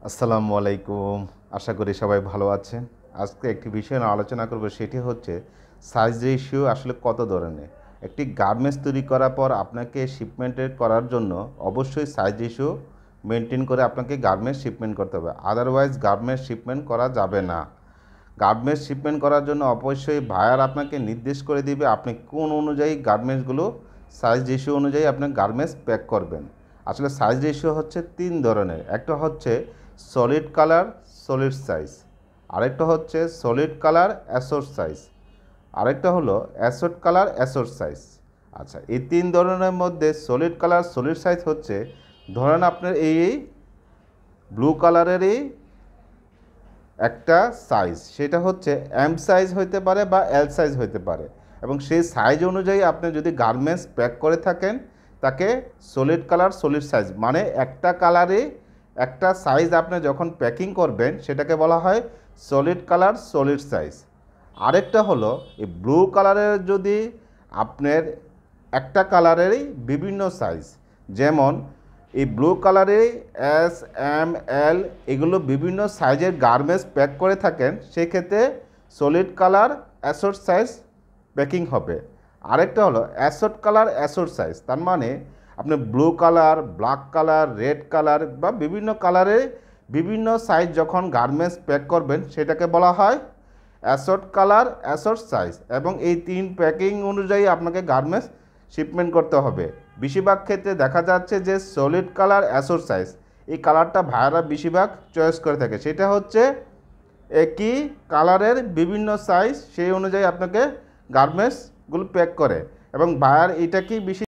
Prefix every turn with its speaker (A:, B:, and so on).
A: আসসালামু আলাইকুম। আশা করি সবাই ভালো আছেন। আজকে একটি বিষয় নিয়ে আলোচনা করব, সেটি হচ্ছে সাইজ রেশিও আসলে কত ধরনের। একটি গার্মেন্টস তৈরি করার পর আপনাকে শিপমেন্টের করার জন্য অবশ্যই সাইজ রেশিও মেনটেন করে আপনাকে গার্মেন্টস শিপমেন্ট করতে হবে, আদারওয়াইজ গার্মেন্টস শিপমেন্ট করা যাবে না। গার্মেন্টস শিপমেন্ট করার জন্য অবশ্যই বায়ার আপনাকে নির্দেশ করে দিবে আপনি কোন অনুযায়ী গার্মেন্টসগুলো সাইজ রেশিও অনুযায়ী আপনি গার্মেন্টস প্যাক করবেন। আসলে সাইজ রেশিও হচ্ছে তিন ধরনের। একটা হচ্ছে সলিড কালার সলিড সাইজ, আরেকটা হচ্ছে সলিড কালার অ্যাসোড সাইজ, আরেকটা হলো অ্যাসোড কালার অ্যাসোড সাইজ। আচ্ছা, এই তিন ধরনের মধ্যে সলিড কালার সলিড সাইজ হচ্ছে, ধরেন আপনার এই ব্লু কালারেরই একটা সাইজ, সেটা হচ্ছে এম সাইজ হইতে পারে বা এল সাইজ হইতে পারে, এবং সেই সাইজ অনুযায়ী আপনি যদি গার্মেন্টস প্যাক করে থাকেন তাকে সলিড কালার সলিড সাইজ, মানে একটা কালারে একটা সাইজ আপনি যখন প্যাকিং করবেন সেটাকে বলা হয় সলিড কালার সলিড সাইজ। আরেকটা হলো এই ব্লু কালারের যদি আপনার একটা কালারেরই বিভিন্ন সাইজ, যেমন এই ব্লু কালারে এস এম এল এগুলো বিভিন্ন সাইজের গার্মেন্টস প্যাক করে থাকেন, সেক্ষেত্রে সলিড কালার অ্যাসোড সাইজ প্যাকিং হবে। আরেকটা হলো অ্যাসোড কালার অ্যাসোড সাইজ, তার মানে আপনি blue colour black colour red colour বা বিভিন্ন কালারের বিভিন্ন সাইজ যখন গার্মেন্টস প্যাক করবেন সেটাকে বলা হয় অ্যাসোড কালার অ্যাসোড সাইজ, এবং এই তিন প্যাকিং অনুযায়ী আপনাকে গার্মেন্টস শিপমেন্ট করতে হবে। বেশিরভাগ ক্ষেত্রে দেখা যাচ্ছে যে সলিড কালার অ্যাসোড সাইজ এই কালারটা ভাইয়ারা বেশিরভাগ চয়েস করে থাকে, সেটা হচ্ছে একই কালারের বিভিন্ন সাইজ সেই অনুযায়ী আপনাকে গার্মেন্টসগুলো প্যাক করে, এবং বায়ার এটাকেই বেশি